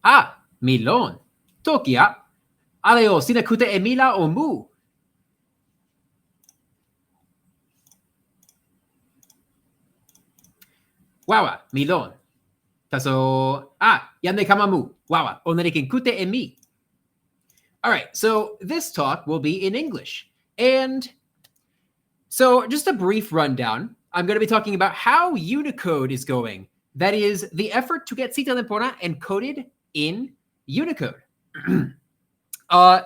milon. Tokia. Aleo sinakute emila o mu. Wawa, milon. Taso, yande kamamu. Wawa, onerikin kute emi. All right, so this talk will be in English. And so just a brief rundown. I'm going to be talking about how Unicode is going. That is the effort to get Cita Lempona encoded in Unicode.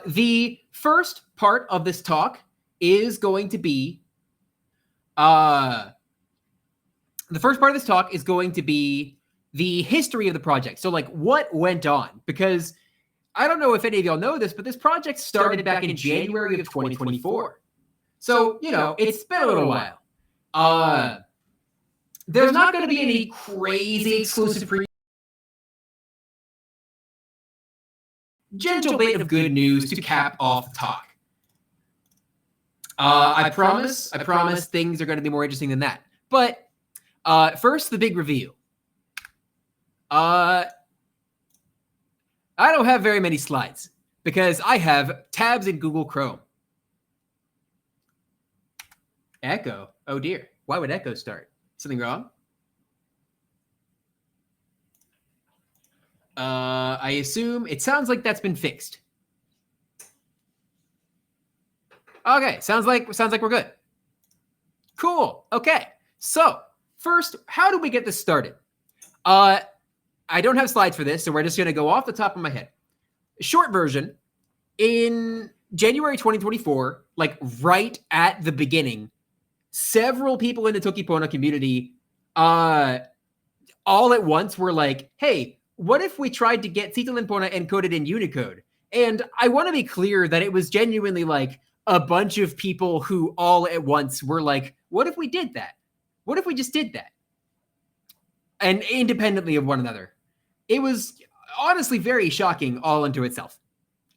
The first part of this talk is going to be the history of the project. So like what went on, because I don't know if any of y'all know this, but this project started back in January of 2024. So, it's been a little while. There's not going to be any crazy exclusive gentle bit of good news to cap off the talk. I promise things are going to be more interesting than that. But first, the big reveal. I don't have very many slides because I have tabs in Google Chrome. Echo. Oh dear. Why would Echo start? Something wrong? I assume it sounds like that's been fixed. Okay, sounds like we're good. Cool. Okay. So, first, how do we get this started? I don't have slides for this, so we're just going to go off the top of my head. Short version, in January 2024, like right at the beginning, several people in the Tokipona community all at once were like, hey, what if we tried to get Cita Lempona encoded in Unicode? And I want to be clear that it was genuinely like a bunch of people who all at once were like, what if we did that? What if we just did that? And independently of one another. It was honestly very shocking all unto itself.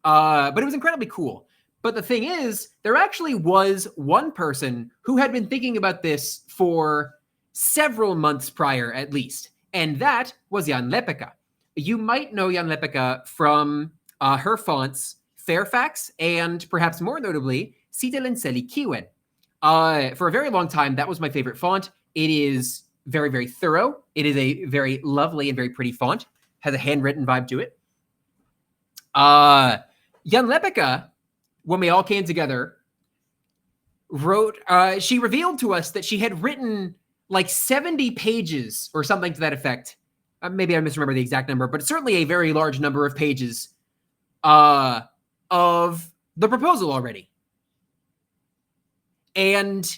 But it was incredibly cool. But the thing is, there actually was one person who had been thinking about this for several months prior, at least. And that was Jan Lepeka. You might know Jan Lepeka from her fonts, Fairfax, and perhaps more notably, Sitelen Kiwen. For a very long time, that was my favorite font. It is very, very thorough. It is a very lovely and very pretty font. Has a handwritten vibe to it. Jan Lepeka, when we all came together, she revealed to us that she had written like 70 pages or something to that effect. Maybe I misremember the exact number, but certainly a very large number of pages of the proposal already. And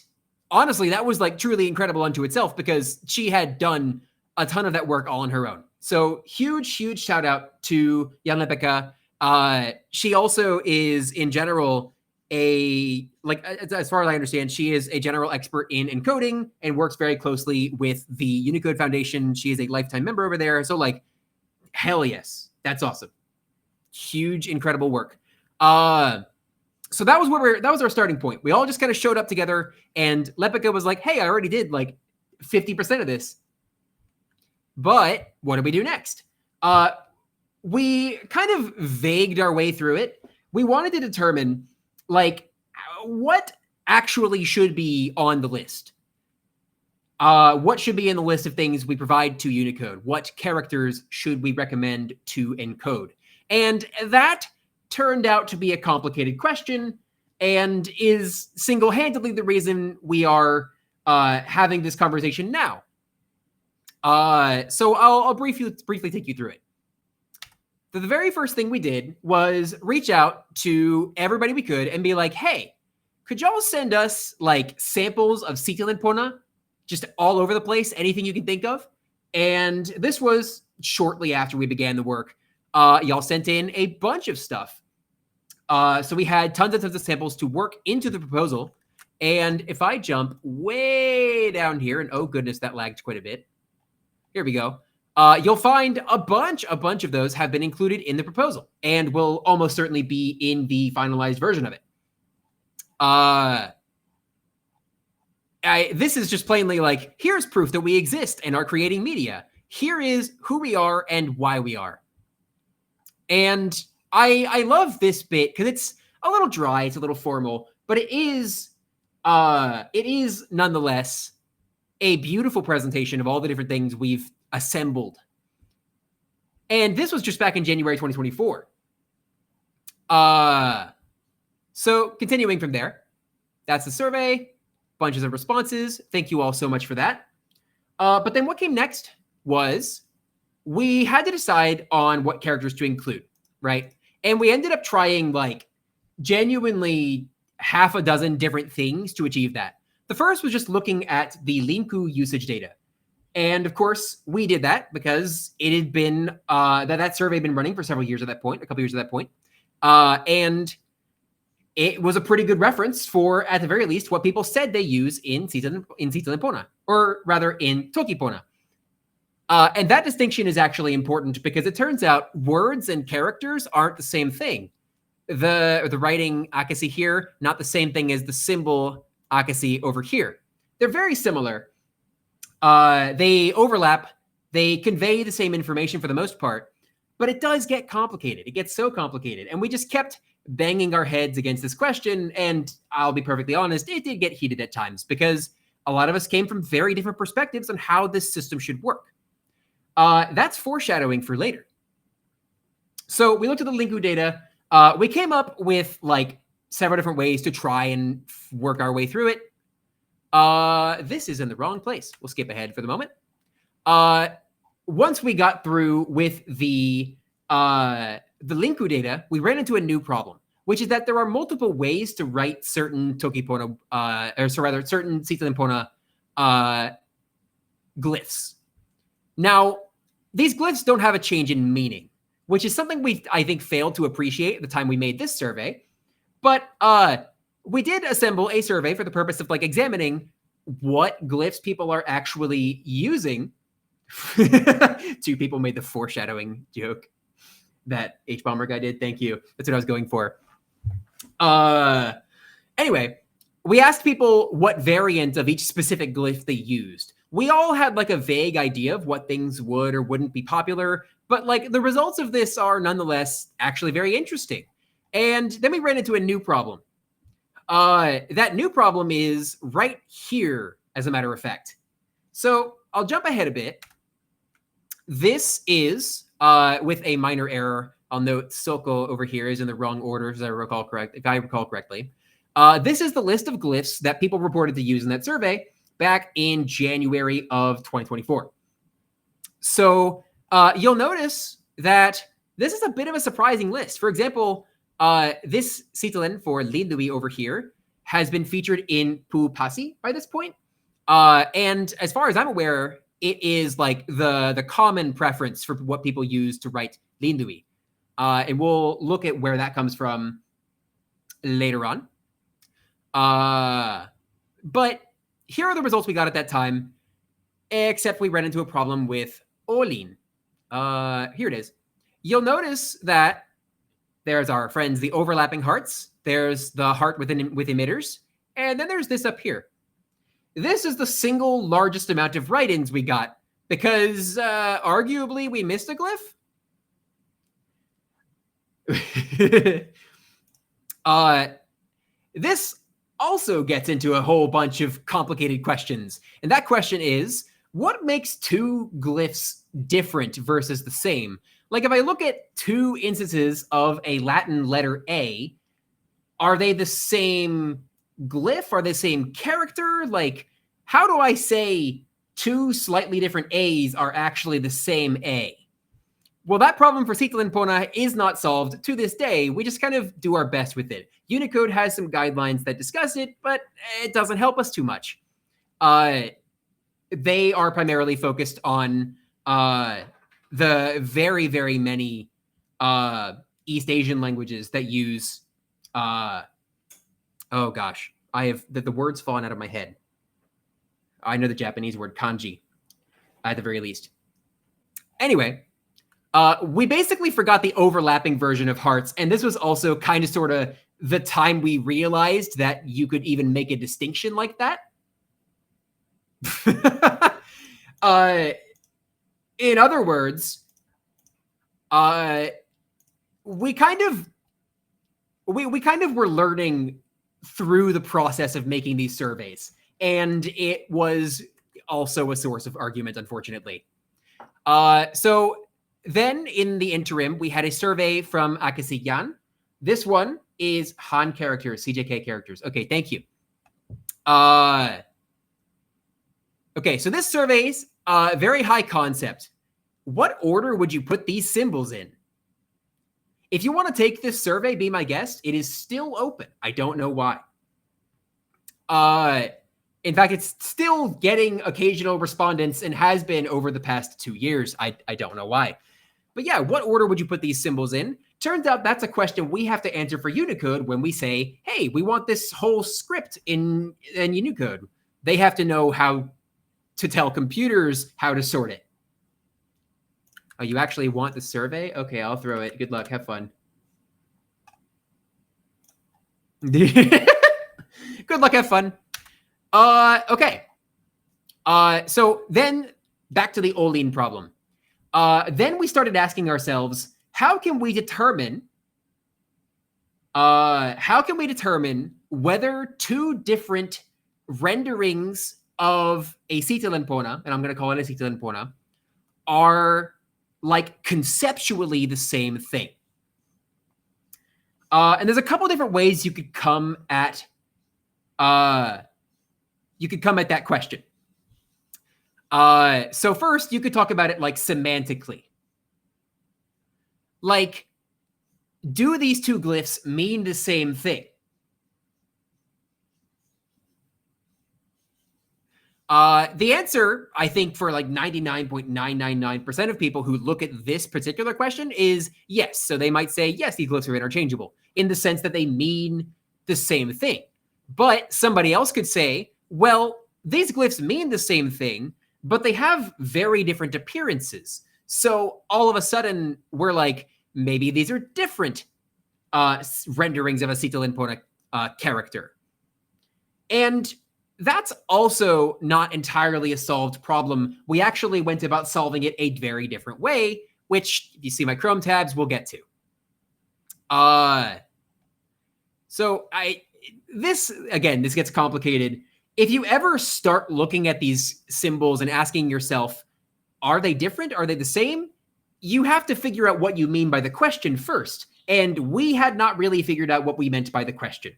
honestly, that was like truly incredible unto itself because she had done a ton of that work all on her own. So huge, huge shout out to Jan Lepeka. She also is in general as far as I understand, she is a general expert in encoding and works very closely with the Unicode Foundation. She is a lifetime member over there. So like, hell yes, that's awesome. Huge, incredible work. So that was our starting point. We all just kind of showed up together and Lepeka was like, hey, I already did like 50% of this. But what do we do next? We kind of vagued our way through it. We wanted to determine like what actually should be on the list. What should be in the list of things we provide to Unicode? What characters should we recommend to encode? And that turned out to be a complicated question and is single-handedly the reason we are having this conversation now. So I'll briefly take you through it. The very first thing we did was reach out to everybody we could and be like, hey, could y'all send us like samples of Cita Lempona just all over the place, anything you can think of? And this was shortly after we began the work. Y'all sent in a bunch of stuff. So we had tons and tons of samples to work into the proposal. And if I jump way down here, and oh goodness, that lagged quite a bit. Here we go. You'll find a bunch of those have been included in the proposal and will almost certainly be in the finalized version of it. This is just plainly like, here's proof that we exist and are creating media. Here is who we are and why we are. And I love this bit because it's a little dry, it's a little formal, but it is nonetheless a beautiful presentation of all the different things we've assembled. And this was just back in January 2024. So continuing from there, that's the survey, bunches of responses. Thank you all so much for that. But then what came next was we had to decide on what characters to include, right? And we ended up trying like genuinely half a dozen different things to achieve that. The first was just looking at the Linku usage data. And of course, we did that because it had been that survey had been running for several years at that point, a couple years at that point. And it was a pretty good reference for, at the very least, what people said they use in Sitalinpona, or rather in Tokipona. And that distinction is actually important because it turns out words and characters aren't the same thing. The writing akasi here, not the same thing as the symbol akasi over here. They're very similar. They overlap. They convey the same information for the most part, but it does get complicated. It gets so complicated. And we just kept banging our heads against this question. And I'll be perfectly honest, it did get heated at times because a lot of us came from very different perspectives on how this system should work. That's foreshadowing for later. So we looked at the Linku data. We came up with like several different ways to try and work our way through it. This is in the wrong place. We'll skip ahead for the moment. Once we got through with the Linku data, we ran into a new problem, which is that there are multiple ways to write certain Tokipona, certain Sitalinpona glyphs. Now, these glyphs don't have a change in meaning, which is something I think, failed to appreciate at the time we made this survey. But we did assemble a survey for the purpose of like examining what glyphs people are actually using. Two people made the foreshadowing joke that H-Bomber guy did. Thank you. That's what I was going for. Anyway, we asked people what variant of each specific glyph they used. We all had like a vague idea of what things would or wouldn't be popular, but like the results of this are nonetheless actually very interesting. And then we ran into a new problem. That new problem is right here, as a matter of fact. So I'll jump ahead a bit. This is, with a minor error, I'll note Silco over here is in the wrong order, if I recall correctly. This is the list of glyphs that people reported to use in that survey back in January of 2024. So you'll notice that this is a bit of a surprising list. For example, this Sitalin for Lindui over here has been featured in Pupasi by this point. And as far as I'm aware, it is like the common preference for what people use to write Lindui. And we'll look at where that comes from later on. But here are the results we got at that time, except we ran into a problem with Olin. Here it is. You'll notice that there's our friends, the overlapping hearts. There's the heart with emitters. And then there's this up here. This is the single largest amount of write-ins we got because arguably we missed a glyph. This also gets into a whole bunch of complicated questions. And that question is, what makes two glyphs different versus the same? Like if I look at two instances of a Latin letter A, are they the same glyph? Are they the same character? Like, how do I say two slightly different A's are actually the same A? Well, that problem for Sitalinpona is not solved to this day. We just kind of do our best with it. Unicode has some guidelines that discuss it, but it doesn't help us too much. They are primarily focused on the very, very many East Asian languages that use, oh gosh, I have the words fallen out of my head. I know the Japanese word kanji, at the very least. Anyway, we basically forgot the overlapping version of hearts, and this was also kind of sort of the time we realized that you could even make a distinction like that. In other words, we kind of were learning through the process of making these surveys, and it was also a source of argument, unfortunately. So then in the interim, we had a survey from Akasiyan. This one is Han characters, CJK characters. Okay, thank you. Okay, so this survey's very high concept. What order would you put these symbols in? If you want to take this survey, be my guest. It is still open. I don't know why. In fact, it's still getting occasional respondents and has been over the past 2 years. I don't know why. But yeah, what order would you put these symbols in? Turns out that's a question we have to answer for Unicode when we say, hey, we want this whole script in Unicode. They have to know how to tell computers how to sort it. Oh, you actually want the survey? Okay, I'll throw it. Good luck. Have fun. Good luck. Have fun. Okay. So then back to the Olean problem. Then we started asking ourselves, how can we determine whether two different renderings of a Sitilanpona, and I'm going to call it a Sitilanpona, are like conceptually the same thing? And there's a couple different ways you could come at that question. So first, you could talk about it like semantically. Like, do these two glyphs mean the same thing? The answer, I think, for like 99.999% of people who look at this particular question is yes. So they might say, yes, these glyphs are interchangeable in the sense that they mean the same thing. But somebody else could say, well, these glyphs mean the same thing, but they have very different appearances. So all of a sudden, we're like, maybe these are different renderings of a Sitilanpona character. And that's also not entirely a solved problem. We actually went about solving it a very different way, which, if you see my Chrome tabs, we'll get to. This gets complicated. If you ever start looking at these symbols and asking yourself, are they different? Are they the same? You have to figure out what you mean by the question first. And we had not really figured out what we meant by the question.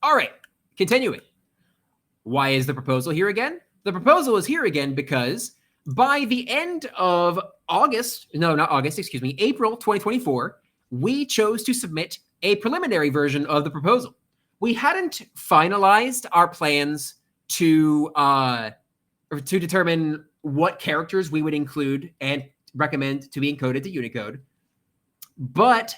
All right, continuing. Why is the proposal here again? The proposal is here again because by the end of April 2024, we chose to submit a preliminary version of the proposal. We hadn't finalized our plans to determine what characters we would include and recommend to be encoded to Unicode. But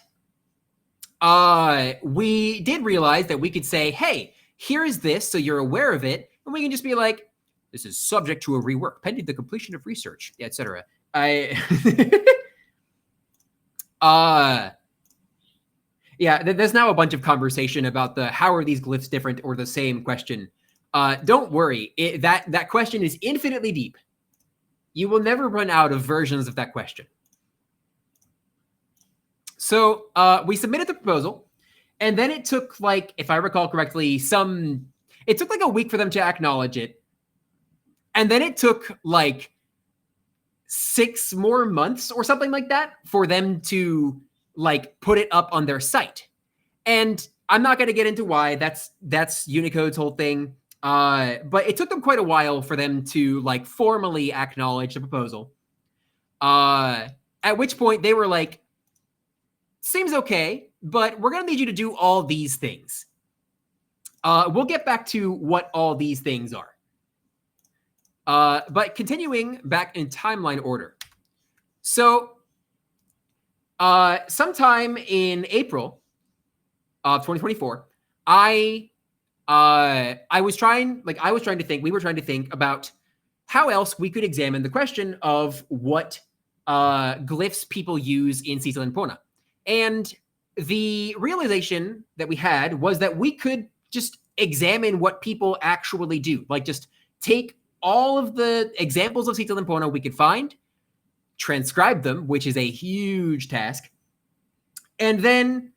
we did realize that we could say, hey, here is this, so you're aware of it. And we can just be like, this is subject to a rework, pending the completion of research, etc. Yeah, there's now a bunch of conversation about the how are these glyphs different or the same question. Don't worry, that question is infinitely deep. You will never run out of versions of that question. So we submitted the proposal, and then it took, like, if I recall correctly, it took like a week for them to acknowledge it. And then it took like 6 more months or something like that for them to like put it up on their site. And I'm not going to get into why. That's Unicode's whole thing. But it took them quite a while for them to like formally acknowledge the proposal. At which point they were like, seems okay, but we're going to need you to do all these things. We'll get back to what all these things are. But continuing back in timeline order. So sometime in April of 2024, we were trying to think about how else we could examine the question of what glyphs people use in Sitilanpona. And the realization that we had was that we could just examine what people actually do. Like, just take all of the examples of Sitilanpona we could find, transcribe them, which is a huge task, and then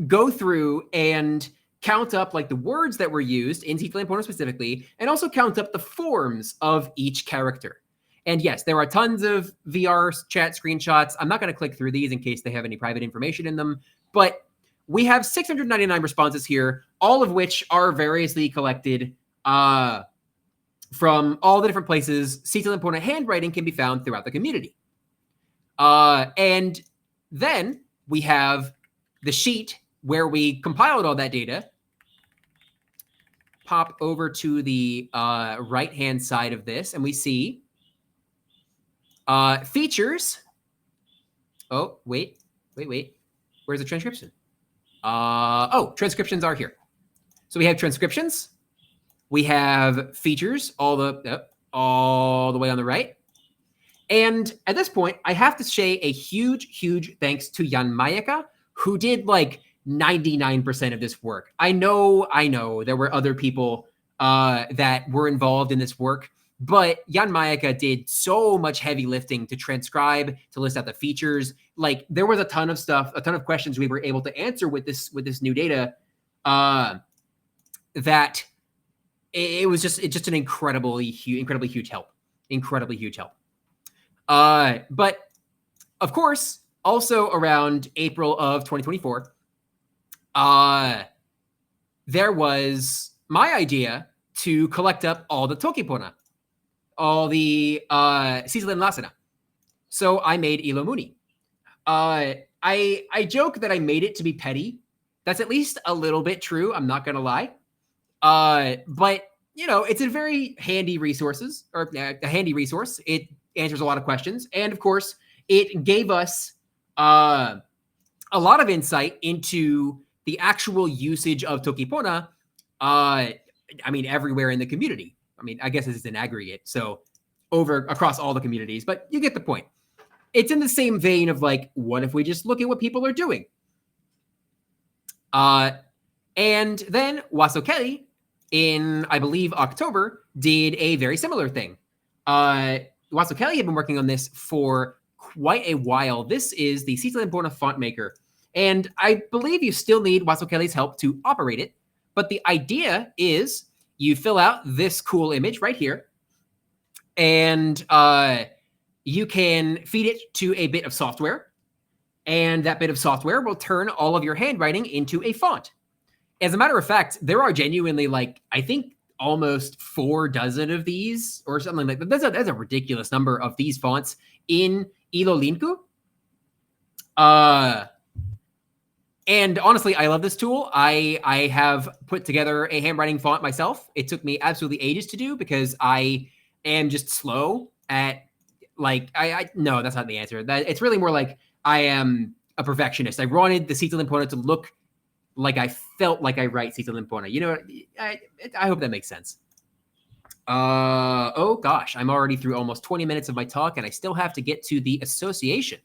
go through and count up like the words that were used in Citla Limpono specifically, and also count up the forms of each character. And yes, there are tons of VR chat screenshots. I'm not going to click through these in case they have any private information in them, but we have 699 responses here, all of which are variously collected from all the different places Citla Limpono handwriting can be found throughout the community. And then we have the sheet where we compiled all that data. Pop over to the right-hand side of this, and we see features. Oh, wait. Where's the transcription? Transcriptions are here. So we have transcriptions. We have features all the way on the right. And at this point, I have to say a huge thanks to Jan Mayeka, who did like 99% of this work. I know there were other people that were involved in this work, but Jan Mayeka did so much heavy lifting to transcribe, to list out the features. Like there was a ton of stuff, a ton of questions we were able to answer with this new data. That it was just an incredibly huge help. But of course, also around April of 2024, there was my idea to collect up all the Tokipona, all the Citla Lasana. So I made Ilomuni. I joke that I made it to be petty. That's at least a little bit true. I'm not gonna lie. But you know, it's a very handy resource. It answers a lot of questions, and of course, it gave us a lot of insight into the actual usage of Tokipona. I mean, everywhere in the community. I mean, I guess this is an aggregate, so across all the communities, but you get the point. It's in the same vein of like, what if we just look at what people are doing? And then Wasokeli in, I believe, October, did a very similar thing. Wasokeli had been working on this for quite a while. This is the Citla Limpono font maker. And I believe you still need Wasokeli's help to operate it. But the idea is you fill out this cool image right here. And you can feed it to a bit of software. And that bit of software will turn all of your handwriting into a font. As a matter of fact, there are genuinely, like, I think almost 4 dozen of these or something like that. That's a ridiculous number of these fonts in Ilolinku. And honestly, I love this tool. I have put together a handwriting font myself. It took me absolutely ages to do because I am just slow at, like, no, that's not the answer. It's really more like I am a perfectionist. I wanted the Citla Limpono to look like I felt like I write Citla Limpono. You know, I hope that makes sense. Oh gosh, I'm already through almost 20 minutes of my talk, and I still have to get to the association.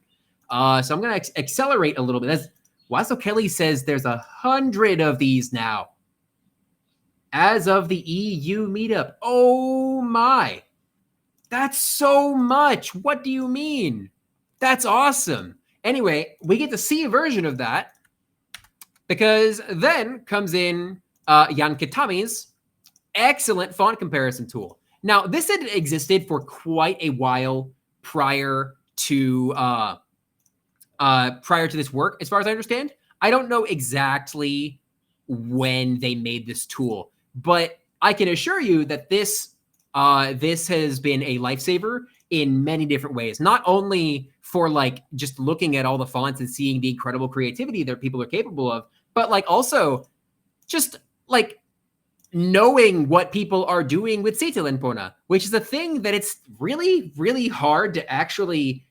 So I'm going to accelerate a little bit. As Wasokeli says, there's 100 of these now. As of the EU meetup. Oh my. That's so much. What do you mean? That's awesome. Anyway, we get to see a version of that because then comes in Jan Kitami's excellent font comparison tool. Now, this had existed for quite a while prior to this work, as far as I understand. I don't know exactly when they made this tool, but I can assure you that this has been a lifesaver in many different ways. Not only for like just looking at all the fonts and seeing the incredible creativity that people are capable of, but like also just like knowing what people are doing with Citla Limpono, which is a thing that it's really, really hard to actually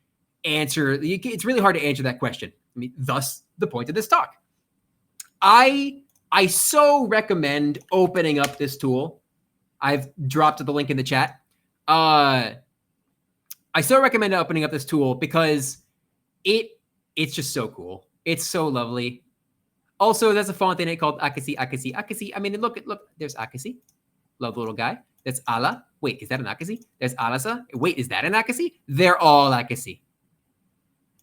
answer. It's really hard to answer that question. I mean, thus the point of this talk. I so recommend opening up this tool. I've dropped the link in the chat. I so recommend opening up this tool because it's just so cool. It's so lovely. Also, there's a font in it called Akasi. I mean, look, there's Akasi. Love the little guy. That's ala. Wait, is that an akasi? There's alasa. Wait, is that an akasi? They're all akasi.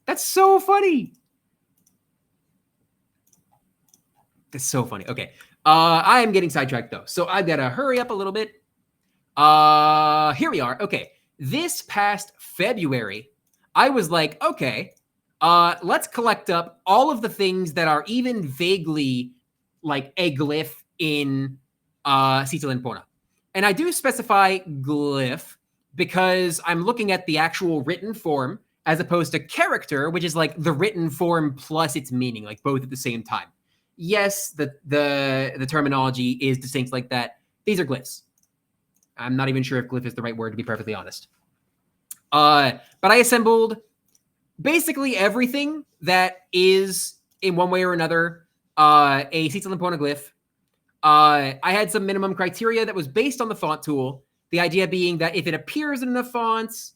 That's so funny. That's so funny. Okay. I am getting sidetracked though. So I've got to hurry up a little bit. Here we are. Okay. This past February, I was like, okay, let's collect up all of the things that are even vaguely like a glyph in Sitalinpona. And I do specify glyph because I'm looking at the actual written form as opposed to character, which is like the written form plus its meaning, like both at the same time. Yes, the terminology is distinct like that. These are glyphs. I'm not even sure if glyph is the right word, to be perfectly honest. But I assembled basically everything that is, in one way or another, a Sitalinpona glyph. I had some minimum criteria that was based on the font tool. The idea being that if it appears in enough fonts,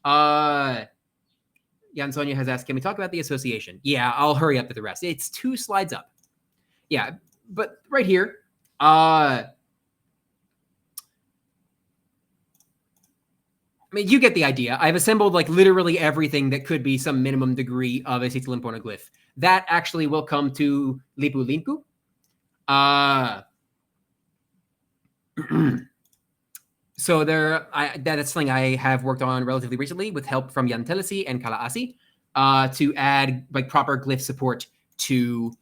Jan Sonia has asked, can we talk about the association? Yeah, I'll hurry up to the rest. It's 2 slides up. Yeah, but right here, I mean, you get the idea. I've assembled like literally everything that could be some minimum degree of a Sitalinpona glyph. That actually will come to Lipu Linku. So that's something I have worked on relatively recently with help from Jan Telesi and Kalaasi to add like proper glyph support to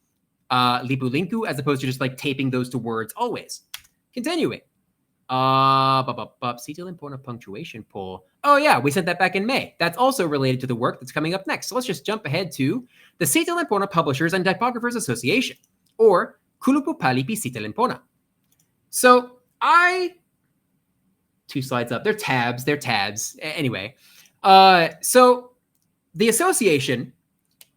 Lipu Linku as opposed to just like taping those to words always. Continuing. Sitalinpona punctuation poll. Oh yeah, we sent that back in May. That's also related to the work that's coming up next. So let's just jump ahead to the Sitalinpona Publishers and Typographers Association, or Kulupu Palipi Sitalinpona. So 2 slides up. They're tabs. Anyway, so the association,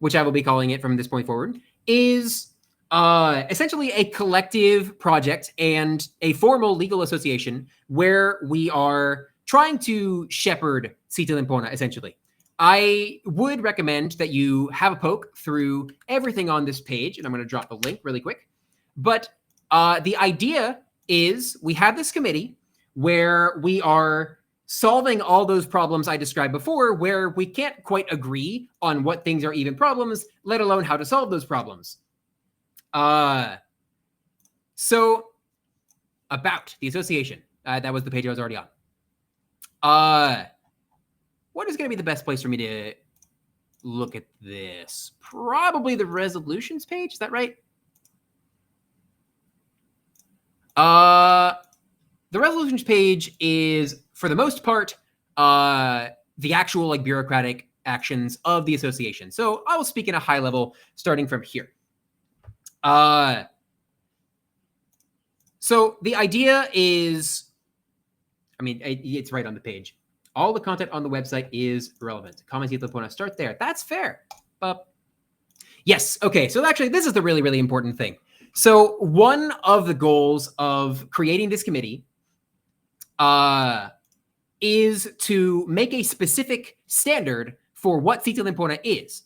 which I will be calling it from this point forward, is essentially a collective project and a formal legal association where we are trying to shepherd Sitalinpona, essentially. I would recommend that you have a poke through everything on this page, and I'm going to drop the link really quick. But the idea is we have this committee where we are solving all those problems I described before, where we can't quite agree on what things are even problems, let alone how to solve those problems. So about the association, that was the page I was already on. What is going to be the best place for me to look at this? Probably the resolutions page. Is that right? The resolutions page is, for the most part, the actual like bureaucratic actions of the association. So I will speak in a high level, starting from here. So the idea is, I mean, it's right on the page. All the content on the website is relevant. Comment Sitalinpona, start there. That's fair. Yes. Okay. So actually, this is the really, really important thing. So one of the goals of creating this committee is to make a specific standard for what Sitalinpona is.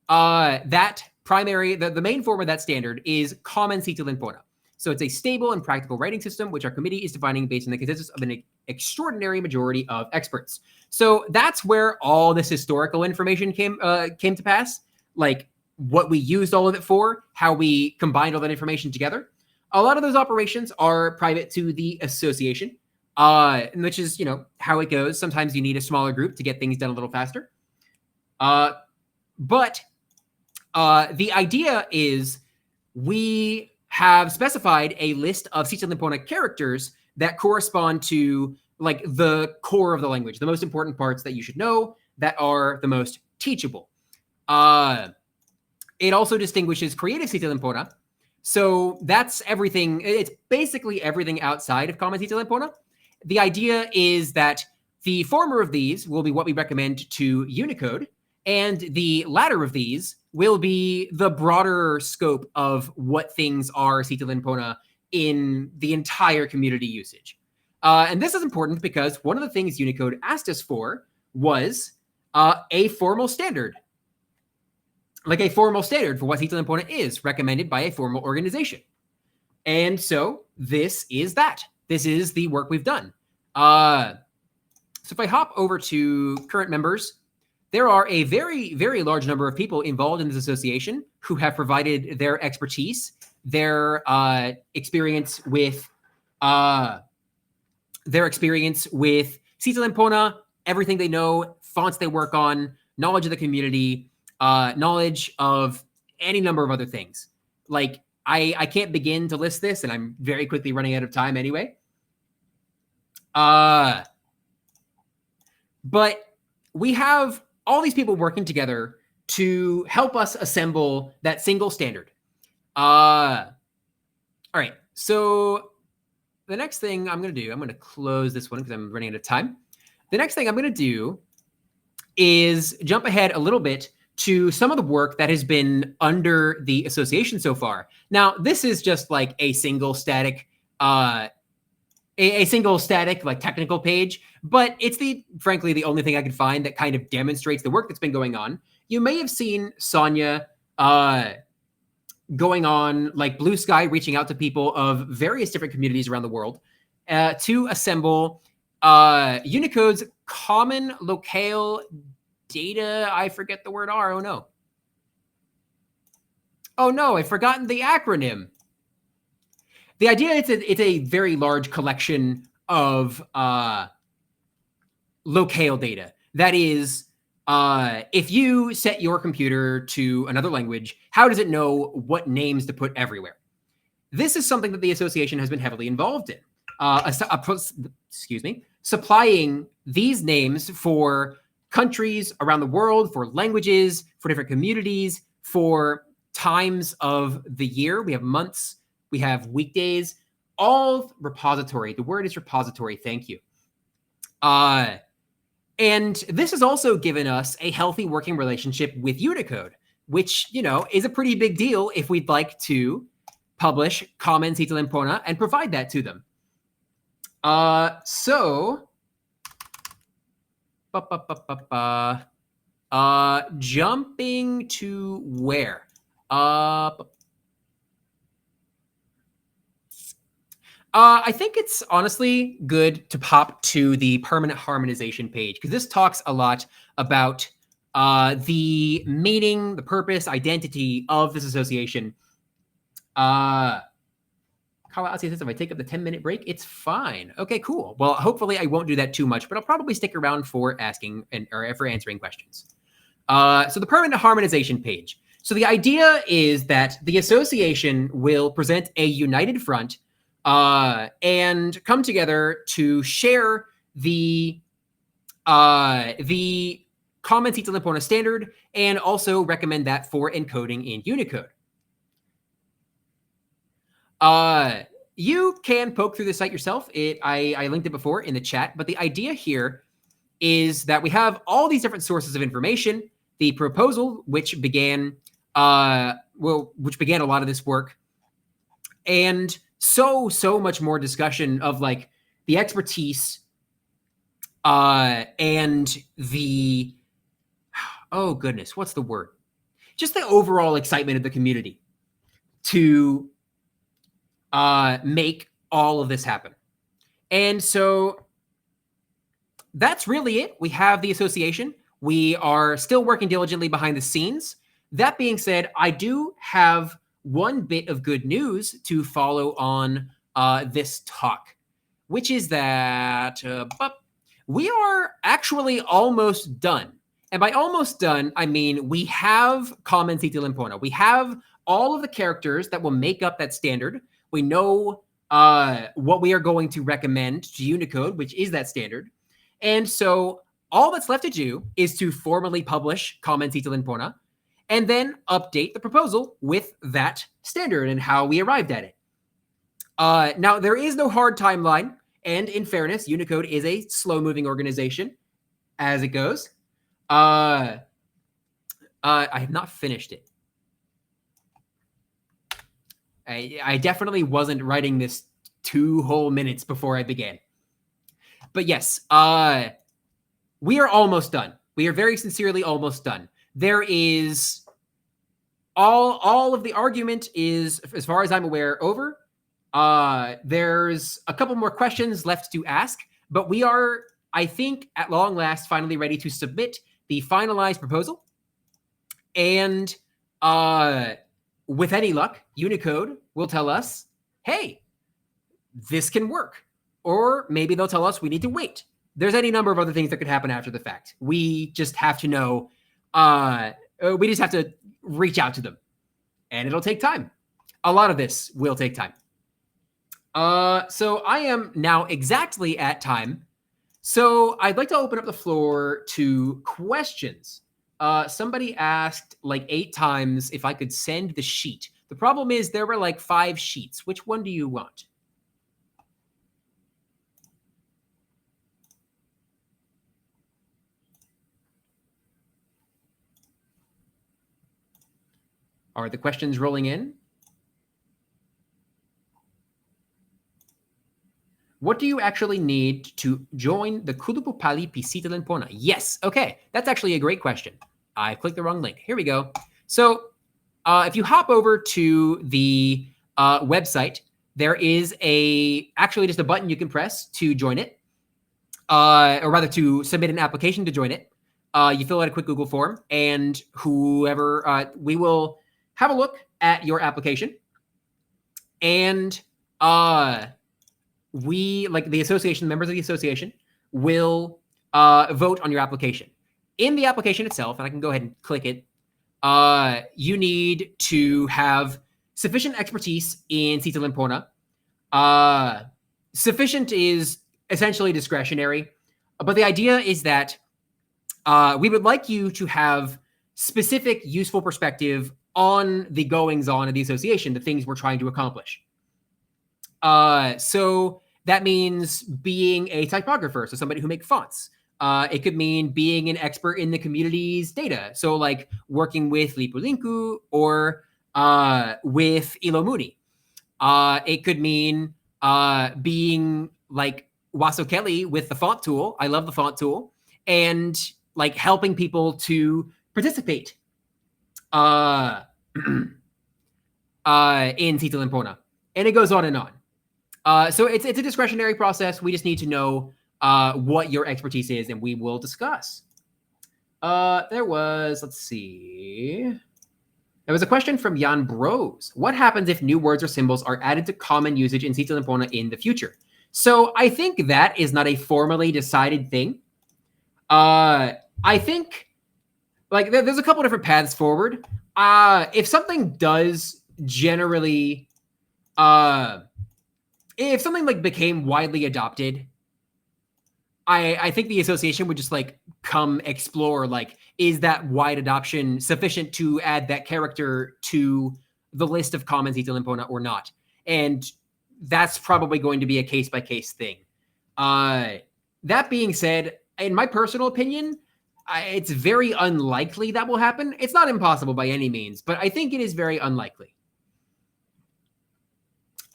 The main form of that standard is common Sitalinpona. So it's a stable and practical writing system, which our committee is defining based on the consensus of an extraordinary majority of experts. So that's where all this historical information came to pass, like what we used all of it for, how we combined all that information together. A lot of those operations are private to the association, which is, how it goes. Sometimes you need a smaller group to get things done a little faster. But the idea is we have specified a list of Sitalinpona characters that correspond to like the core of the language, the most important parts that you should know that are the most teachable. It also distinguishes creative Sitalinpona. So that's everything. It's basically everything outside of common Sitalinpona. The idea is that the former of these will be what we recommend to Unicode, and the latter of these will be the broader scope of what things are Sitalinpona in the entire community usage. And this is important because one of the things Unicode asked us for was a formal standard. Like a formal standard for what Sitalinpona is, recommended by a formal organization. And so this is that. this is the work we've done. So if I hop over to current members, there are a very, very large number of people involved in this association who have provided their expertise, their experience with Cita Limpona, everything they know, fonts they work on, knowledge of the community, knowledge of any number of other things. Like, I can't begin to list this, and I'm very quickly running out of time anyway. But we have all these people working together to help us assemble that single standard. All right, so the next thing I'm going to do, I'm going to close this one because I'm running out of time. The next thing I'm going to do is jump ahead a little bit to some of the work that has been under the association so far. Now, this is just like a single static, like technical page, but it's frankly the only thing I could find that kind of demonstrates the work that's been going on. You may have seen Sonia going on like Blue Sky, reaching out to people of various different communities around the world to assemble Unicode's common locale data. I forget the word R. Oh no. Oh no, I've forgotten the acronym. The idea is it's a very large collection of locale data. That is, if you set your computer to another language, how does it know what names to put everywhere? This is something that the association has been heavily involved in. Supplying these names for countries around the world, for languages, for different communities, for times of the year. We have months, we have weekdays, all repository. The word is repository. Thank you. And this has also given us a healthy working relationship with Unicode, which, you know, is a pretty big deal if we'd like to publish common Cita Limpona and provide that to them. Jumping to where? I think it's honestly good to pop to the permanent harmonization page, because this talks a lot about the meaning, the purpose, identity of this association. Kala says, if I take up the 10-minute break, it's fine. Okay, cool. Well, hopefully I won't do that too much, but I'll probably stick around for asking or for answering questions. So the permanent harmonization page. So the idea is that the association will present a united front and come together to share the common Cita Limpona standard and also recommend that for encoding in Unicode. You can poke through the site yourself. I linked it before in the chat, but the idea here is that we have all these different sources of information. The proposal, which began a lot of this work, and so much more discussion of like the expertise and the, oh goodness, what's the word? Just the overall excitement of the community to make all of this happen. And so that's really it. We have the association. We are still working diligently behind the scenes. That being said, I do have one bit of good news to follow on this talk, which is that we are actually almost done. And by almost done, I mean we have common Cita Limpona. We have all of the characters that will make up that standard. We know what we are going to recommend to Unicode, which is that standard. And so all that's left to do is to formally publish common Cita Limpona and then update the proposal with that standard and how we arrived at it. Now, there is no hard timeline. And in fairness, Unicode is a slow-moving organization as it goes. I have not finished it. I definitely wasn't writing this 2 whole minutes before I began. But yes, we are almost done. We are very sincerely almost done. There is all of the argument is, as far as I'm aware, over. There's a couple more questions left to ask, but we are, I think, at long last, finally ready to submit the finalized proposal. And with any luck, Unicode will tell us, hey, this can work. Or maybe they'll tell us we need to wait. There's any number of other things that could happen after the fact. We just have to know, we just have to reach out to them. And it'll take time. A lot of this will take time. So I am now exactly at time. So I'd like to open up the floor to questions. Somebody asked like 8 times if I could send the sheet. The problem is there were like 5 sheets. Which one do you want? Are the questions rolling in? What do you actually need to join the Kulupupali Pisita Limpona? Yes. Okay. That's actually a great question. I clicked the wrong link. Here we go. So if you hop over to the website, there is actually just a button you can press to join it, or rather to submit an application to join it. You fill out a quick Google form, and whoever, we will have a look at your application, and we, like the association, members of the association, will vote on your application. In the application itself, and I can go ahead and click it, you need to have sufficient expertise in Sita Limpona. Sufficient is essentially discretionary, but the idea is that we would like you to have specific, useful perspective on the goings-on of the association, the things we're trying to accomplish. So that means being a typographer, so somebody who makes fonts. It could mean being an expert in the community's data, so like working with Lipulinku or with Ilomuni. It could mean being like Waso Kelly with the font tool. I love the font tool. And like helping people to participate in Sita Limpona. And it goes on and on. So it's a discretionary process. We just need to know what your expertise is, and we will discuss. There was, let's see. There was a question from Jan Bros. What happens if new words or symbols are added to common usage in Sita Limpona in the future? So I think that is not a formally decided thing. I think like there's a couple different paths forward. If something does generally, if something like became widely adopted, I think the association would just like come explore, like, is that wide adoption sufficient to add that character to the list of common Sita Limpona or not? And that's probably going to be a case-by-case thing. That being said, in my personal opinion, it's very unlikely that will happen. It's not impossible by any means, but I think it is very unlikely.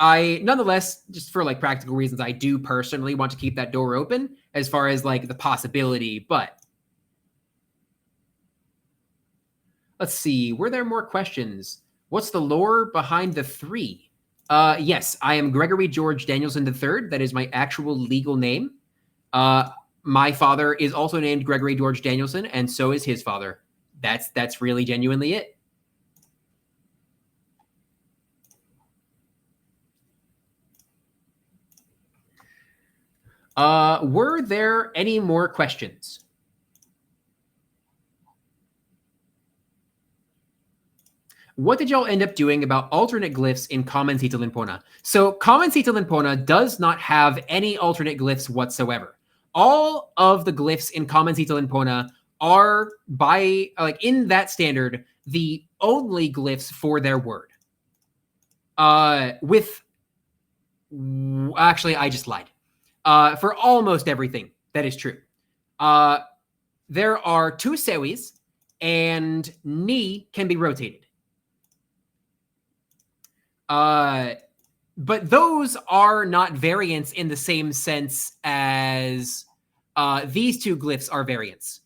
Nonetheless, just for like practical reasons, I do personally want to keep that door open as far as like the possibility, but let's see, were there more questions? What's the lore behind the 3? Yes, I am Gregory George Danielson III. That is my actual legal name. My father is also named Gregory George Danielson, and so is his father. That's really genuinely it. Were there any more questions? What did y'all end up doing about alternate glyphs in Common Sita Limpona? So Common Sita Limpona does not have any alternate glyphs whatsoever. All of the glyphs in Common Sita Limpona are, by like in that standard, the only glyphs for their word. Actually, I just lied. For almost everything, that is true. There are 2 sewis, and ni can be rotated. But those are not variants in the same sense as these 2 glyphs are variants.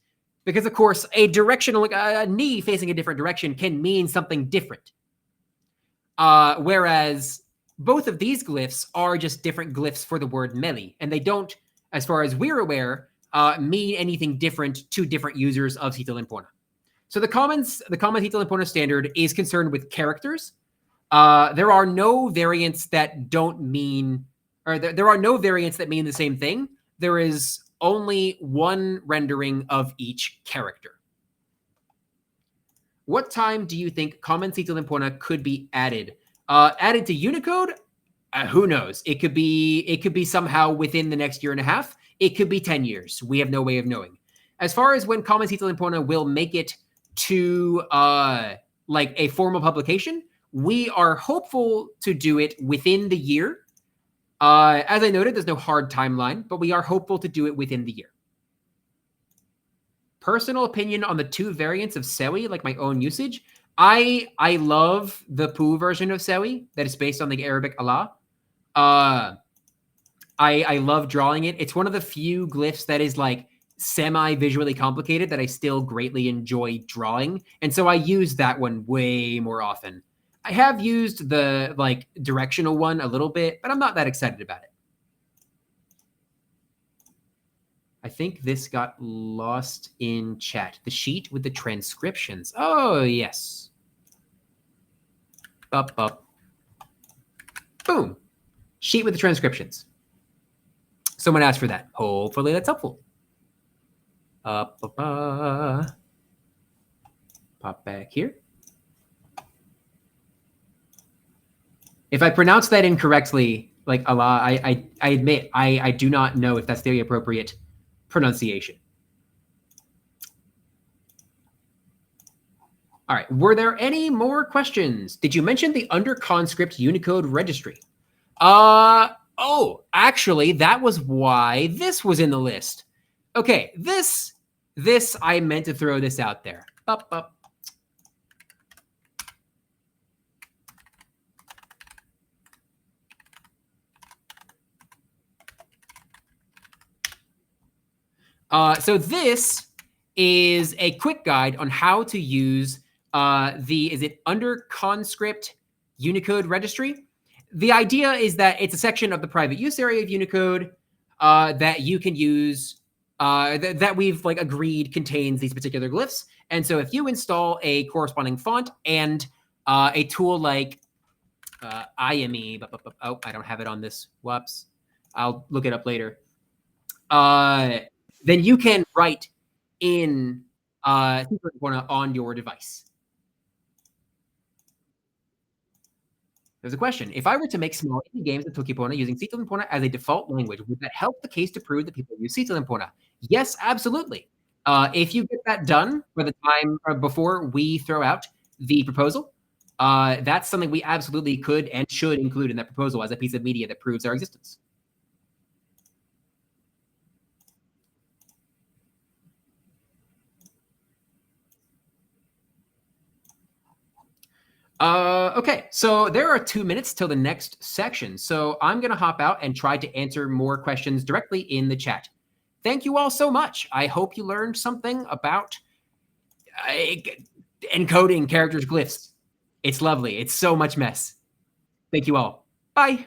Because, of course, a directional, a ni facing a different direction can mean something different. Whereas both of these glyphs are just different glyphs for the word meli, and they don't, as far as we're aware, mean anything different to different users of Cito Limpona. So the common Cito Limpona standard is concerned with characters. There are no variants that don't mean, or there are no variants that mean the same thing. There is only one rendering of each character. What time do you think common Cito Limpona could be added? Added to Unicode? Who knows? It could be somehow within the next year and a half. It could be 10 years. We have no way of knowing. As far as when common Cito Limpona will make it to like a formal publication, we are hopeful to do it within the year. As I noted, there's no hard timeline, but we are hopeful to do it within the year. Personal opinion on the two variants of Sewi, like my own usage. I love the Poo version of Sewi that is based on the Arabic Allah. I love drawing it. It's one of the few glyphs that is like semi-visually complicated that I still greatly enjoy drawing. And so I use that one way more often. I have used the like directional one a little bit, but I'm not that excited about it. I think this got lost in chat. The sheet with the transcriptions. Oh, yes. Up, up. Boom. Sheet with the transcriptions. Someone asked for that. Hopefully that's helpful. Up, up, pop back here. If I pronounce that incorrectly, like Allah, I admit I do not know if that's the appropriate pronunciation. All right. Were there any more questions? Did you mention the under conscript Unicode registry? Oh, actually, that was why this was in the list. Okay, this I meant to throw this out there. Up, up. So this is a quick guide on how to use is it under conscript Unicode registry? The idea is that it's a section of the private use area of Unicode that you can use, that we've like agreed contains these particular glyphs. And so if you install a corresponding font and a tool like IME, oh, I don't have it on this. Whoops. I'll look it up later. Then you can write in on your device. There's a question. If I were to make small indie games in Tokipona using Cito Limpona as a default language, would that help the case to prove that people use Cito Limpona? Yes, absolutely. If you get that done by the time before we throw out the proposal, that's something we absolutely could and should include in that proposal as a piece of media that proves our existence. Okay, so there are 2 minutes till the next section. So I'm going to hop out and try to answer more questions directly in the chat. Thank you all so much. I hope you learned something about encoding characters' glyphs. It's lovely. It's so much mess. Thank you all. Bye.